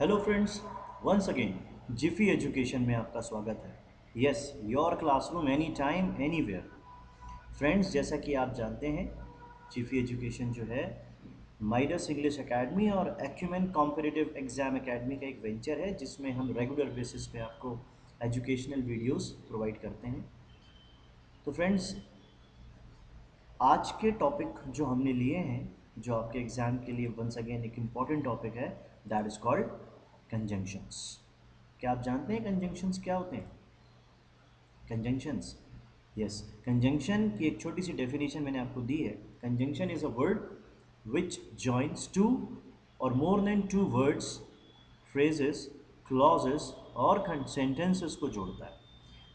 Hello friends, once again Jiffy education में आपका स्वागत है। Yes, your classroom any time anywhere. Friends, जैसा कि आप जानते हैं, जिफी एजुकेशन जो है माइडस इंग्लिश एकेडमी और एक्यूमेन कॉम्पिटिटिव एग्जाम एकेडमी का एक वेंचर है जिसमें हम रेगुलर बेसिस पे आपको एजुकेशनल वीडियोस प्रोवाइड करते हैं। तो फ्रेंड्स, आज के टॉपिक जो हमने लिए हैं, जो आपके एग्जाम के लिए वंस अगेन एक इम्पॉर्टेंट टॉपिक है, दैट इज कॉल्ड कंजंक्शंस। क्या आप जानते हैं कंजंक्शंस क्या होते हैं? कंजंक्शंस, यस, कंजंक्शन की एक छोटी सी डेफिनेशन मैंने आपको दी है। Conjunction is a word which joins two or more than two words, phrases, clauses और सेंटेंसेस को जोड़ता है।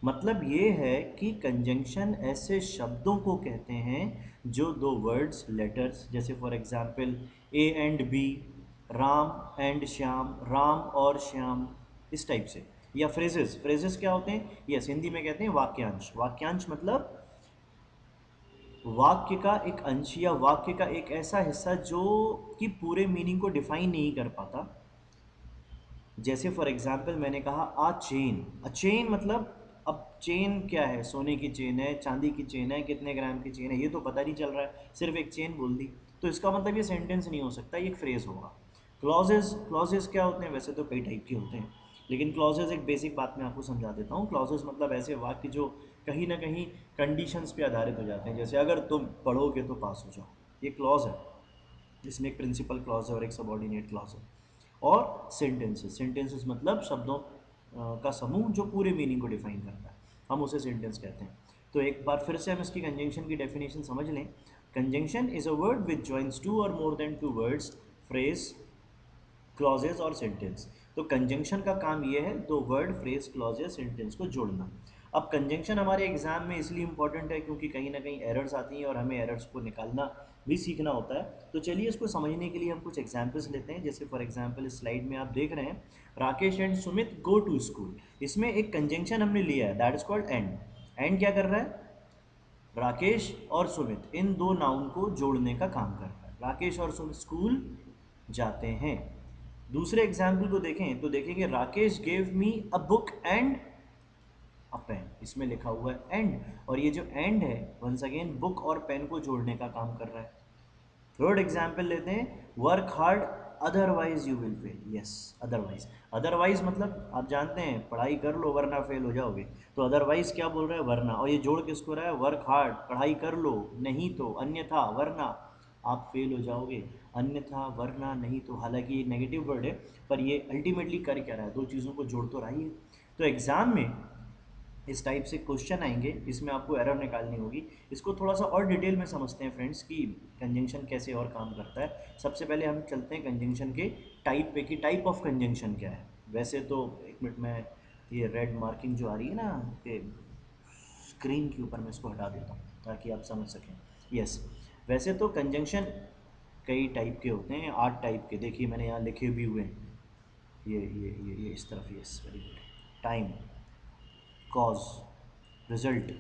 मतलब ये है कि कंजंक्शन ऐसे शब्दों को कहते हैं जो दो वर्ड्स, लेटर्स, जैसे for example A and B, Ram and Shyam, Ram और श्याम, इस टाइप से। या फ्रेजेस, फ्रेजेस क्या होते हैं? यस, हिंदी में कहते हैं वाक्यांश। वाक्यांश मतलब वाक्य का एक अंश या वाक्य का एक ऐसा हिस्सा जो कि पूरे मीनिंग को डिफाइन नहीं कर पाता। जैसे फॉर एग्जाम्पल मैंने कहा आ चेन। अ चेन मतलब, अब चेन क्या है? सोने की चेन है, चांदी की चेन है, कितने ग्राम की चेन है, ये तो पता नहीं चल रहा है, सिर्फ एक चेन बोल दी। तो इसका मतलब ये सेंटेंस नहीं हो सकता, ये एक फ्रेज होगा। क्लॉजेज, क्लॉजेज क्या होते हैं? वैसे तो कई टाइप के होते हैं, लेकिन क्लॉजेज एक बेसिक बात मैं आपको समझा देता हूँ। क्लॉजेज मतलब ऐसे वाक्य जो कहीं ना कहीं कंडीशंस पे आधारित हो जाते हैं। जैसे अगर तुम पढ़ोगे तो पास हो जाओ, ये क्लॉज है। इसमें एक प्रिंसिपल क्लॉज है और एक सबॉर्डिनेट क्लॉज है। और सेंटेंसेस, सेंटेंसेस मतलब शब्दों का समूह जो पूरे मीनिंग को डिफाइन करता है, हम उसे सेंटेंस कहते हैं। तो एक बार फिर से हम इसकी कंजंक्शन की डेफिनेशन समझ लें। Conjunction is a word which joins two or more than two words, phrase, clauses और सेंटेंस। तो कंजंक्शन का काम ये है दो वर्ड, फ्रेज, क्लॉजेज, सेंटेंस को जोड़ना। अब कंजंक्शन हमारे एग्जाम में इसलिए इंपॉर्टेंट है क्योंकि कहीं ना कहीं एरर्स आती हैं और हमें एरर्स को निकालना भी सीखना होता है। तो चलिए इसको समझने के लिए हम कुछ एग्जाम्पल्स लेते हैं। जैसे फॉर एग्जाम्पल इस स्लाइड में आप देख रहे हैं, Rakesh and Sumit go to school. इसमें एक कंजंक्शन हमने लिया है, that is called and. And क्या कर रहा है? राकेश और सुमित इन दो नाउन को जोड़ने का काम कर रहा है। राकेश और सुमित स्कूल जाते हैं। दूसरे एग्जाम्पल को देखें तो देखेंगे, Rakesh gave me a book and a pen. इसमें लिखा हुआ है एंड, और ये जो एंड है वंस अगेन बुक और पेन को जोड़ने का काम कर रहा है। थर्ड एग्जाम्पल लेते हैं, work hard otherwise you will fail. Yes, otherwise, otherwise मतलब आप जानते हैं पढ़ाई कर लो वरना फेल हो जाओगे। तो अदरवाइज क्या बोल रहा है? वरना। और ये जोड़ किसको रहा है? वर्क हार्ड, पढ़ाई कर लो, नहीं तो, अन्यथा, वरना आप फेल हो जाओगे। अन्यथा, वरना, नहीं तो, हालांकि ये नेगेटिव वर्ड है, पर ये अल्टीमेटली कर क्या रहा है? दो चीज़ों को जोड़ तो रहा ही है। तो एग्जाम में इस टाइप से क्वेश्चन आएंगे, इसमें आपको एरर निकालनी होगी। इसको थोड़ा सा और डिटेल में समझते हैं फ्रेंड्स कि कंजंक्शन कैसे और काम करता है। सबसे पहले हम चलते हैं कंजंक्शन के टाइप पे कि टाइप ऑफ कंजंक्शन क्या है। वैसे तो एक मिनट में, ये रेड मार्किंग जो आ रही है ना कि स्क्रीन के ऊपर, मैं इसको हटा देता हूँ ताकि आप समझ सकें। यस, वैसे तो कंजंक्शन कई टाइप के होते हैं, 8 टाइप के। देखिए मैंने यहाँ लिखे भी हुए हैं, ये इस तरफ। Yes, very good. Time, cause, result,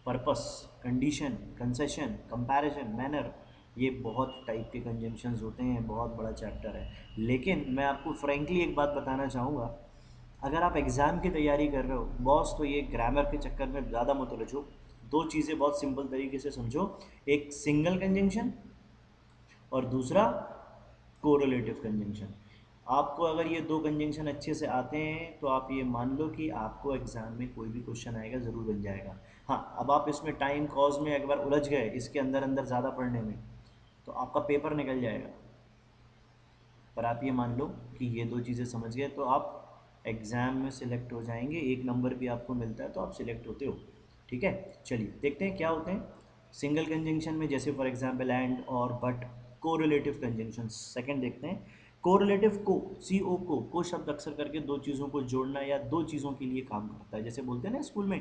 purpose, condition, concession, comparison, manner, ये बहुत टाइप के कंजंक्शंस होते हैं, बहुत बड़ा चैप्टर है। लेकिन मैं आपको फ्रैंकली एक बात बताना चाहूँगा, अगर आप एग्ज़ाम की तैयारी कर रहे हो बॉस, तो ये ग्रामर के चक्कर में ज़्यादा मत उलझो। दो चीज़ें बहुत सिंपल तरीके से समझो, एक सिंगल कंजंक्शन और दूसरा कोरिलेटिव कंजंक्शन। आपको अगर ये दो कंजंक्शन अच्छे से आते हैं तो आप ये मान लो कि आपको एग्जाम में कोई भी क्वेश्चन आएगा ज़रूर बन जाएगा। हाँ, अब आप इसमें टाइम कॉज में एक बार उलझ गए, इसके अंदर अंदर ज़्यादा पढ़ने में, तो आपका पेपर निकल जाएगा। पर आप ये मान लो कि ये दो चीज़ें समझ गए तो आप एग्ज़ाम में सिलेक्ट हो जाएंगे, एक नंबर भी आपको मिलता है तो आप सिलेक्ट होते हो। ठीक है, चलिए देखते हैं क्या होते हैं सिंगल कंजंक्शन में। जैसे फॉर एग्जांपल एंड और बट। कोरिलेटिव कंजंक्शन सेकंड देखते हैं। कोरिलेटिव को, सी ओ को शब्द अक्सर करके दो चीज़ों को जोड़ना या दो चीज़ों के लिए काम करता है। जैसे बोलते हैं ना स्कूल में,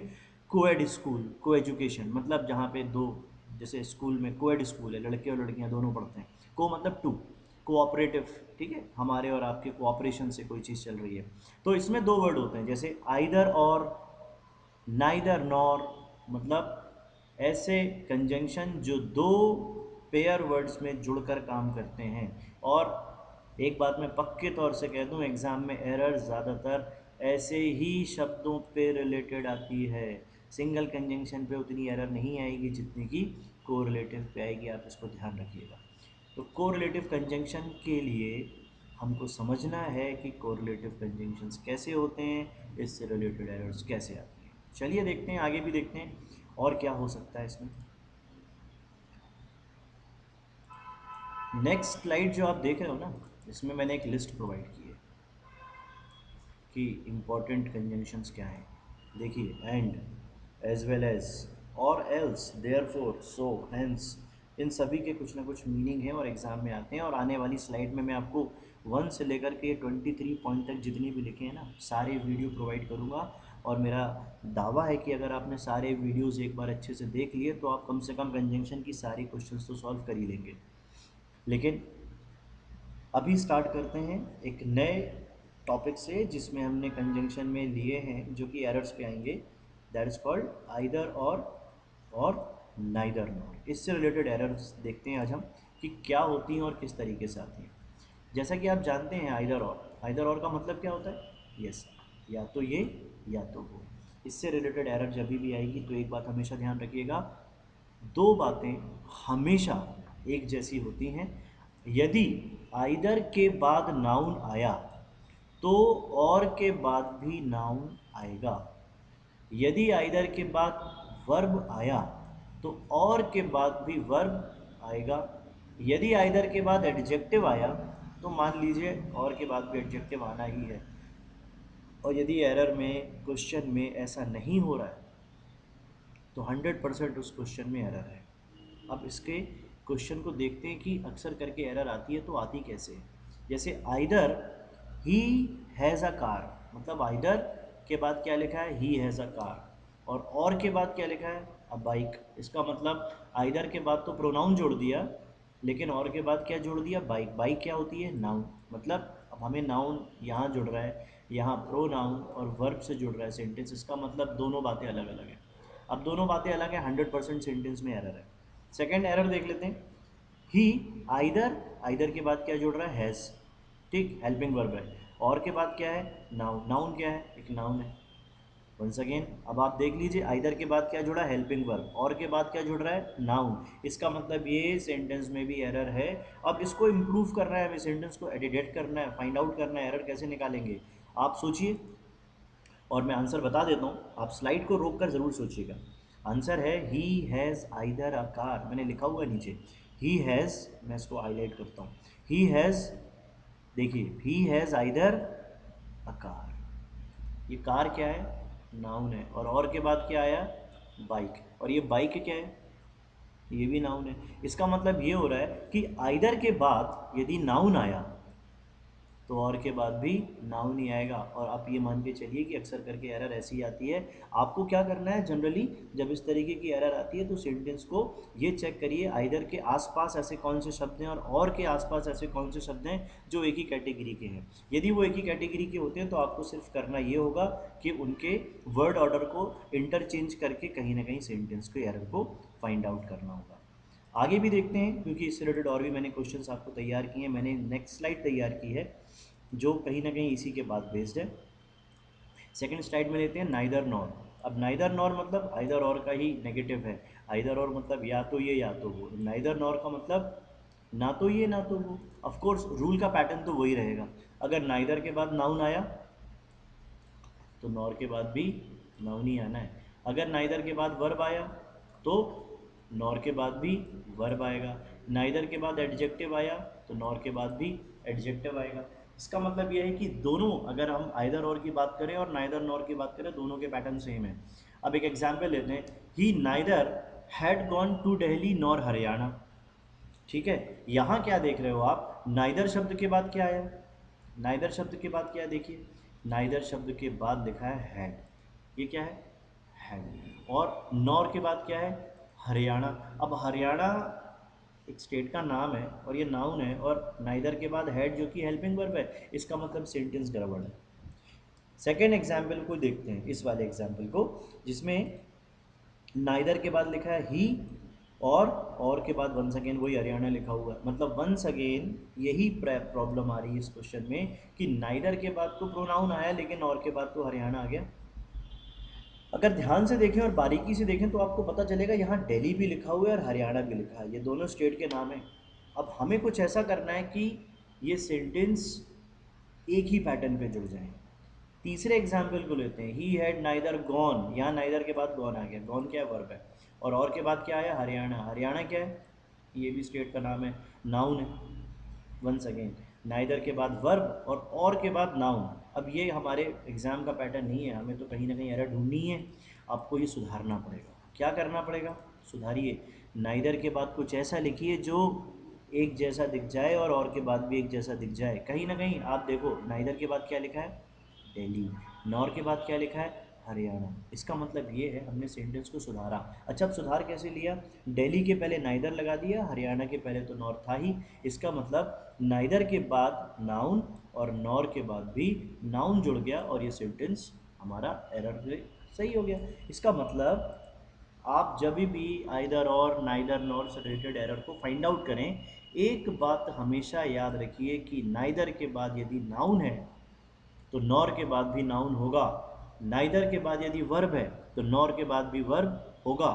कोएड स्कूल, को एजुकेशन, मतलब जहाँ पे दो, जैसे स्कूल में कोएड स्कूल है, लड़के और लड़कियाँ दोनों पढ़ते हैं। को मतलब टू, कोऑपरेटिव, ठीक है, हमारे और आपके कोऑपरेशन से कोई चीज़ चल रही है। तो इसमें दो वर्ड होते हैं, जैसे आइदर और, नाइदर नॉर, मतलब ऐसे कंजंक्शन जो दो पेयर वर्ड्स में जुड़कर काम करते हैं। और एक बात मैं पक्के तौर से कह दूं, एग्जाम में एरर ज़्यादातर ऐसे ही शब्दों पे रिलेटेड आती है। सिंगल कंजंक्शन पे उतनी एरर नहीं आएगी जितनी कि कोरिलेटिव पे आएगी, आप इसको ध्यान रखिएगा। तो कोरिलेटिव कंजंक्शन के लिए हमको समझना है कि कोरिलेटिव कंजंक्शंस कैसे होते हैं, इससे रिलेटेड एरर्स कैसे आती हैं। चलिए देखते हैं, आगे भी देखते हैं और क्या हो सकता है इसमें। नेक्स्ट स्लाइड जो आप देख रहे हो ना, इसमें मैंने एक लिस्ट प्रोवाइड की है कि इम्पॉर्टेंट कंजंक्शंस क्या हैं। देखिए, and, as well as, or else, therefore, so, hence, इन सभी के कुछ ना कुछ मीनिंग है और एग्जाम में आते हैं। और आने वाली स्लाइड में मैं आपको 1 से लेकर के 23 पॉइंट तक जितने भी लिखे हैं ना, सारे वीडियो प्रोवाइड करूँगा। और मेरा दावा है कि अगर आपने सारे वीडियोज़ एक बार अच्छे से देख लिए तो आप कम से कम कंजंक्शन की सारी क्वेश्चंस तो सॉल्व कर ही लेंगे। लेकिन अभी स्टार्ट करते हैं एक नए टॉपिक से जिसमें हमने कंजंक्शन में लिए हैं जो कि एरर्स पे आएंगे। दैट इज कॉल्ड आइदर और नाइदर नॉर। इससे रिलेटेड एरर्स देखते हैं आज हम कि क्या होती हैं और किस तरीके से आती हैं। जैसा कि आप जानते हैं, आइदर और का मतलब क्या होता है? यस, या तो ये या तो वो। इससे रिलेटेड एरर जब भी आएगी तो एक बात हमेशा ध्यान रखिएगा, दो बातें हमेशा एक जैसी होती हैं। यदि आइदर के बाद नाउन आया तो और के बाद भी नाउन आएगा। यदि आइदर के बाद वर्ब आया तो और के बाद भी वर्ब आएगा। यदि आइदर के बाद एडजेक्टिव आया तो मान लीजिए और के बाद भी एडजेक्टिव आना ही है। और यदि एरर में, क्वेश्चन में ऐसा नहीं हो रहा है तो 100% उस क्वेश्चन में एरर है। अब इसके क्वेश्चन को देखते हैं कि अक्सर करके एरर आती है तो आती कैसे है। जैसे either he has a car, मतलब आइदर के बाद क्या लिखा है? He has a car. और के बाद क्या लिखा है? अ बाइक। इसका मतलब आइदर के बाद तो प्रोनाउन जोड़ दिया, लेकिन और के बाद क्या जोड़ दिया? बाइक। बाइक क्या होती है? नाउन। मतलब अब हमें नाउन यहाँ जुड़ रहा है, यहाँ प्रोनाउन और वर्ब से जुड़ रहा है सेंटेंस। इसका मतलब दोनों बातें अलग अलग हैं। अब दोनों बातें अलग हैं, 100% सेंटेंस में एरर है। सेकेंड एरर देख लेते हैं। ही आइदर, आइदर के बाद क्या जुड़ रहा है? हैज़। ठीक, हेल्पिंग वर्ब है। और के बाद क्या है? नाउन। नाउन क्या है? एक नाउन है। वंस अगेन, अब आप देख लीजिए, आइदर के बाद क्या जुड़ा? Helping verb. और के बाद क्या जुड़ रहा है? नाउन। इसका मतलब ये सेंटेंस में भी एरर है। अब इसको इम्प्रूव करना है, हमें सेंटेंस को एडिट करना है, फाइंड आउट करना है, एरर कैसे निकालेंगे आप सोचिए। और मैं आंसर बता देता हूँ, आप स्लाइड को रोक कर ज़रूर सोचिएगा। आंसर है he has either a car. मैंने लिखा हुआ है नीचे, ही हैज़, मैं इसको हाईलाइट करता हूँ। ही हैज़, देखिए, he has either a car. ये कार क्या है? नाउन है। और के बाद क्या आया? बाइक। और ये बाइक क्या है? ये भी नाउन है। इसका मतलब ये हो रहा है कि आइदर के बाद यदि नाउन आया तो और के बाद भी नाउन ही आएगा। और आप ये मान के चलिए कि अक्सर करके एरर ऐसी आती है। आपको क्या करना है जनरली, जब इस तरीके की एरर आती है तो सेंटेंस को ये चेक करिए, आइदर के आसपास ऐसे कौन से शब्द हैं और के आसपास ऐसे कौन से शब्द हैं जो एक ही कैटेगरी के हैं। यदि वो एक ही कैटेगरी के होते हैं तो आपको सिर्फ करना ये होगा कि उनके वर्ड ऑर्डर को इंटरचेंज करके कहीं ना कहीं सेंटेंस के एरर को फाइंड आउट करना होगा। आगे भी देखते हैं, क्योंकि इससे रिलेटेड और भी मैंने क्वेश्चंस आपको तैयार किए हैं। मैंने नेक्स्ट स्लाइड तैयार की है जो कहीं ना कहीं इसी के बाद बेस्ड है। सेकंड स्लाइड में लेते हैं नाइदर नॉर। अब नाइदर नॉर मतलब आइदर और का ही नेगेटिव है। आइदर और मतलब या तो ये या तो वो। नाइदर नॉर का मतलब ना तो ये ना तो वो। ऑफ कोर्स रूल का पैटर्न तो वही रहेगा। अगर नाइदर के बाद नाउन आया तो नॉर के बाद भी नाउन ही आना है। अगर नाइदर के बाद वर्ब आया तो नॉर के बाद भी वर्ब आएगा। नाइदर के बाद एडजेक्टिव आया तो नॉर के बाद भी एडजेक्टिव आएगा। इसका मतलब यह है कि दोनों, अगर हम आइदर और की बात करें और नाइदर नॉर की बात करें, दोनों के पैटर्न सेम है। अब एक एग्जाम्पल लेते हैं, he neither had gone to Delhi nor Haryana. ठीक है, यहाँ क्या देख रहे हो आप? नाइदर शब्द के बाद क्या आया? नाइदर शब्द के बाद क्या है? देखिए, नाइदर शब्द के बाद लिखा है हैड। ये क्या है? हैड। और नॉर के बाद क्या है? हरियाणा। अब हरियाणा एक स्टेट का नाम है और ये नाउन है, और नाइदर के बाद हैड जो कि हेल्पिंग वर्ब है, इसका मतलब सेंटेंस गड़बड़ है। सेकेंड एग्जाम्पल को देखते हैं, इस वाले एग्जाम्पल को, जिसमें नाइदर के बाद लिखा है ही और के बाद वंस अगेन वही हरियाणा लिखा हुआ है, मतलब वंस अगेन यही प्रॉब्लम आ रही है इस क्वेश्चन में कि नाइदर के बाद तो प्रोनाउन आया लेकिन और के बाद तो हरियाणा आ गया। अगर ध्यान से देखें और बारीकी से देखें तो आपको पता चलेगा यहाँ दिल्ली भी लिखा हुआ है और हरियाणा भी लिखा है, ये दोनों स्टेट के नाम हैं। अब हमें कुछ ऐसा करना है कि ये सेंटेंस एक ही पैटर्न पे जुड़ जाए। तीसरे एग्जाम्पल को लेते हैं, ही हैड नाइदर गॉन, यहाँ नाइदर के बाद गॉन आ गया, गॉन क्या है, वर्ब है। और के बाद क्या आया, हरियाणा, हरियाणा क्या है, ये भी स्टेट का नाम है, नाउन है। वंस अगेन नाइदर के बाद वर्ब और के बाद नाउन। अब ये हमारे एग्जाम का पैटर्न नहीं है, हमें तो कहीं ना कहीं एरर ढूंढनी है। आपको ये सुधारना पड़ेगा। क्या करना पड़ेगा, सुधारिए। नाइदर के बाद कुछ ऐसा लिखिए जो एक जैसा दिख जाए और के बाद भी एक जैसा दिख जाए। कहीं ना कहीं आप देखो नाइदर के बाद क्या लिखा है, दिल्ली, नॉर के बाद क्या लिखा है, हरियाणा। इसका मतलब ये है हमने सेंटेंस को सुधारा। अच्छा, अब सुधार कैसे लिया, दिल्ली के पहले नाइदर लगा दिया, हरियाणा के पहले तो नॉर था ही। इसका मतलब नाइदर के बाद नाउन और नॉर के बाद भी नाउन जुड़ गया और ये सेंटेंस हमारा एरर से सही हो गया। इसका मतलब आप जब भी आइदर और नाइदर नॉर से रिलेटेड एरर को फाइंड आउट करें, एक बात हमेशा याद रखिए कि नाइदर के बाद यदि नाउन है तो नॉर के बाद भी नाउन होगा। नाइदर के बाद यदि वर्ब है तो नॉर के बाद भी वर्ब होगा।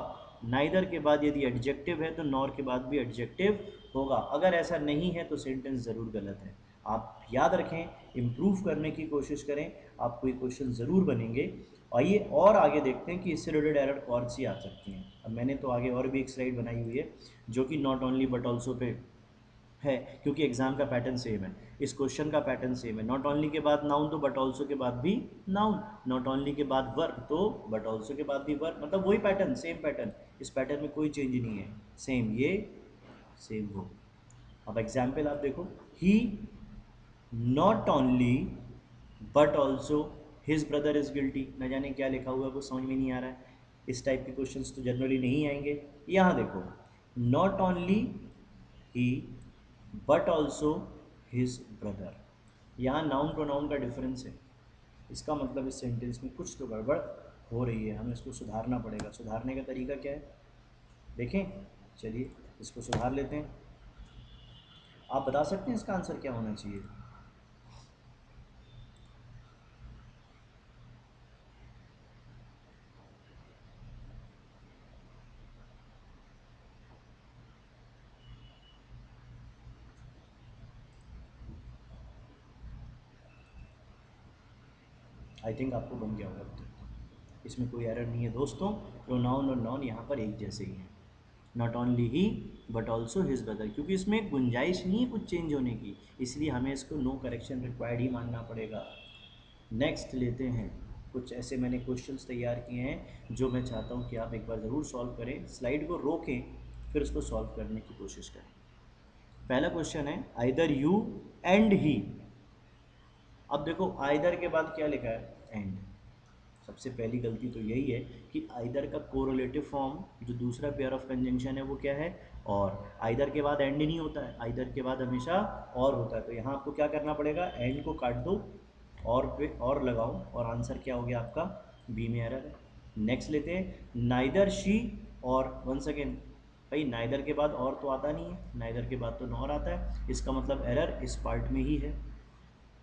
नाइदर के बाद यदि एडजेक्टिव है तो नॉर के बाद भी एडजेक्टिव होगा। अगर ऐसा नहीं है तो सेंटेंस ज़रूर गलत है। आप याद रखें, इम्प्रूव करने की कोशिश करें, आपको ये क्वेश्चन ज़रूर बनेंगे। आइए और आगे देखते हैं कि इससे रिलेटेड एरर कौन सी आ सकती हैं। अब मैंने तो आगे और भी एक स्लाइड बनाई हुई है जो कि नॉट ओनली बट ऑल्सो पे है, क्योंकि एग्जाम का पैटर्न सेम है, इस क्वेश्चन का पैटर्न सेम है। नॉट ओनली के बाद नाउन तो बट ऑल्सो के बाद भी नाउन, नॉट ओनली के बाद वर्ब तो बट ऑल्सो के बाद भी वर्ब, मतलब वही पैटर्न, सेम पैटर्न। इस पैटर्न में कोई चेंज नहीं है, सेम ये सेम वो। अब एग्जाम्पल आप देखो, he not only but also his brother is guilty. न जाने क्या लिखा हुआ है वो समझ में नहीं आ रहा है। इस टाइप के क्वेश्चंस तो जनरली नहीं आएंगे। यहाँ देखो, not only he but also his brother, यहाँ नाउन प्रोनाउन का डिफरेंस है। इसका मतलब इस सेंटेंस में कुछ तो गड़बड़ हो रही है, हमें इसको सुधारना पड़ेगा। सुधारने का तरीका क्या है, देखें, चलिए इसको सुधार लेते हैं। आप बता सकते हैं इसका आंसर क्या होना चाहिए। आई थिंक आपको बन गया होगा अब तक, इसमें कोई एरर नहीं है दोस्तों। प्रोनाउन और नॉन यहाँ पर एक जैसे ही हैं, not only he but also his brother, क्योंकि इसमें गुंजाइश नहीं है कुछ चेंज होने की, इसलिए हमें इसको नो करेक्शन रिक्वायर्ड ही मानना पड़ेगा। नेक्स्ट लेते हैं, कुछ ऐसे मैंने क्वेश्चंस तैयार किए हैं जो मैं चाहता हूँ कि आप एक बार ज़रूर सॉल्व करें, स्लाइड को रोकें फिर उसको सॉल्व करने की कोशिश करें। पहला क्वेश्चन है, आइदर यू एंड ही। अब देखो आइदर के बाद क्या लिखा है, एंड। सबसे पहली गलती तो यही है कि आइदर का कोरिलेटिव फॉर्म जो दूसरा पेयर ऑफ कंजंक्शन है वो क्या है, और आइदर के बाद एंड नहीं होता है, आइदर के बाद हमेशा और होता है। तो यहाँ आपको क्या करना पड़ेगा, एंड को काट दो और पे और लगाओ, और आंसर क्या हो गया आपका, बी में एरर है। नेक्स्ट लेते हैं, नाइदर शी और वंस अगेन, भाई नाइदर के बाद और तो आता नहीं है, नाइदर के बाद तो नॉर आता है, इसका मतलब एरर इस पार्ट में ही है।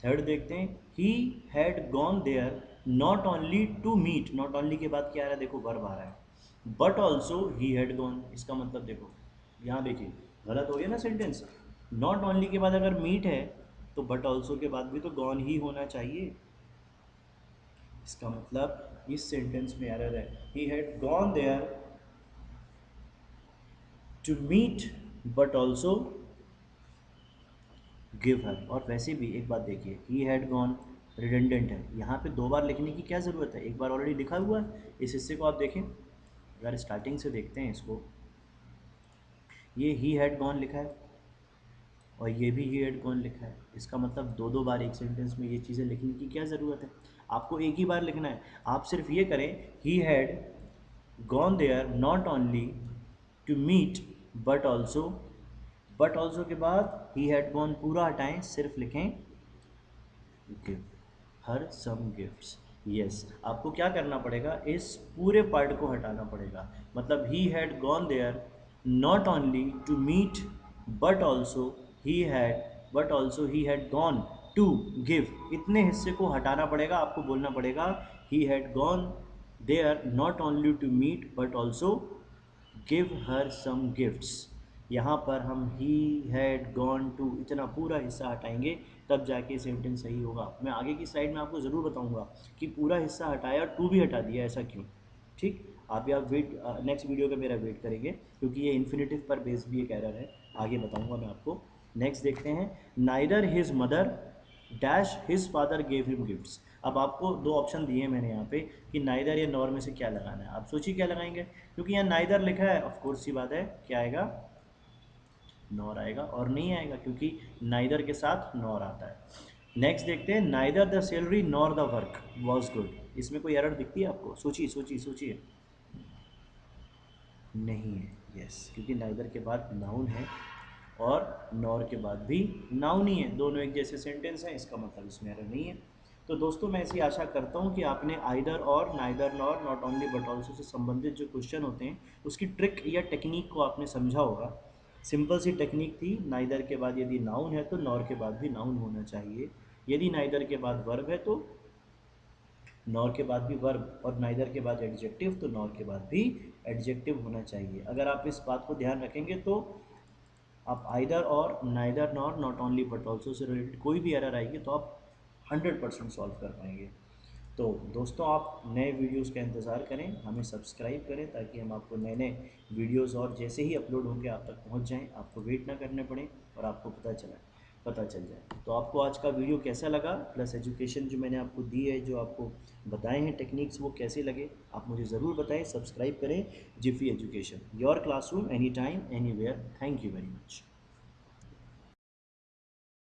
थर्ड देखते हैं, he had gone there not only to meet, not only के बाद क्या आ रहा है, देखो वर्ब आ रहा है, but also he had gone. इसका मतलब देखो यहाँ देखिए गलत हो गया ना सेंटेंस, नॉट ओनली के बाद अगर मीट है तो बट ऑल्सो के बाद भी तो गॉन ही होना चाहिए। इसका मतलब इस सेंटेंस में एरर है, he had gone there to meet but also give her. और वैसे भी एक बात देखिए, ही हैड गॉन रिडेंडेंट है, यहाँ पे दो बार लिखने की क्या ज़रूरत है, एक बार ऑलरेडी लिखा हुआ है। इस हिस्से को आप देखें, अगर स्टार्टिंग से देखते हैं इसको, ये ही हैड गॉन लिखा है और ये भी ही हैड गॉन लिखा है, इसका मतलब दो दो बार एक सेंटेंस में ये चीज़ें लिखने की क्या ज़रूरत है। आपको एक ही बार लिखना है। आप सिर्फ ये करें, he had gone there not only to meet but also, but also के बाद ही हैड गॉन पूरा हटाएं, सिर्फ लिखें give her some gifts. Yes, आपको क्या करना पड़ेगा, इस पूरे पार्ट को हटाना पड़ेगा। मतलब he had gone there not only to meet but also he had gone to give, इतने हिस्से को हटाना पड़ेगा, आपको बोलना पड़ेगा he had gone there not only to meet but also give her some gifts। यहाँ पर हम he had gone to इतना पूरा हिस्सा हटाएंगे, तब जाके सेंटेंस सही होगा। मैं आगे की स्लाइड में आपको ज़रूर बताऊंगा कि पूरा हिस्सा हटाया, टू भी हटा दिया, ऐसा क्यों। ठीक, आप या वेट, नेक्स्ट वीडियो का मेरा वेट करेंगे, क्योंकि ये इन्फिनेटिव पर बेस्ड भी एक एरर है, आगे बताऊंगा मैं आपको। नेक्स्ट देखते हैं, neither his mother dash his father gave him gifts. अब आपको दो ऑप्शन दिए हैं मैंने यहाँ पे कि नाइदर या नॉर में से क्या लगाना है, आप सोचिए क्या लगाएंगे, क्योंकि यहाँ नाइदर लिखा है, ऑफ कोर्स सी बात है क्या आएगा, नॉर आएगा, और नहीं आएगा क्योंकि नाइदर के साथ नॉर आता है। नेक्स्ट देखते हैं, neither the salary nor the work was good. इसमें कोई एरर दिखती है आपको, सोचिए सोचिए सोचिए। नहीं है, यस, क्योंकि नाइदर के बाद नाउन है और नॉर के बाद भी नाउन ही है, दोनों एक जैसे सेंटेंस हैं, इसका मतलब इसमें एरर नहीं है। तो दोस्तों मैं ऐसी आशा करता हूँ कि आपने आइदर और, neither nor, not only but also say संबंधित जो क्वेश्चन होते हैं उसकी ट्रिक या टेक्निक को आपने समझा होगा। सिंपल सी टेक्निक थी, नाइदर के बाद यदि नाउन है तो नॉर के बाद भी नाउन होना चाहिए, यदि नाइदर के बाद वर्ब है तो नॉर के बाद भी वर्ब, और नाइदर के बाद एडजेक्टिव तो नॉर के बाद भी एडजेक्टिव होना चाहिए। अगर आप इस बात को ध्यान रखेंगे तो आप आइदर और, neither nor, not only but also say related कोई भी एरर आएगी तो आप 100% सॉल्व कर पाएंगे। तो दोस्तों आप नए वीडियोस का इंतज़ार करें, हमें सब्सक्राइब करें ताकि हम आपको नए नए वीडियोस और जैसे ही अपलोड होंगे आप तक पहुंच जाएं, आपको वेट ना करने पड़े और आपको पता चल जाए। तो आपको आज का वीडियो कैसा लगा, प्लस एजुकेशन जो मैंने आपको दी है, जो आपको बताए हैं टेक्निक्स, वो कैसे लगे आप मुझे ज़रूर बताएं। सब्सक्राइब करें Jiffy education, your classroom any time anywhere. Thank you very much.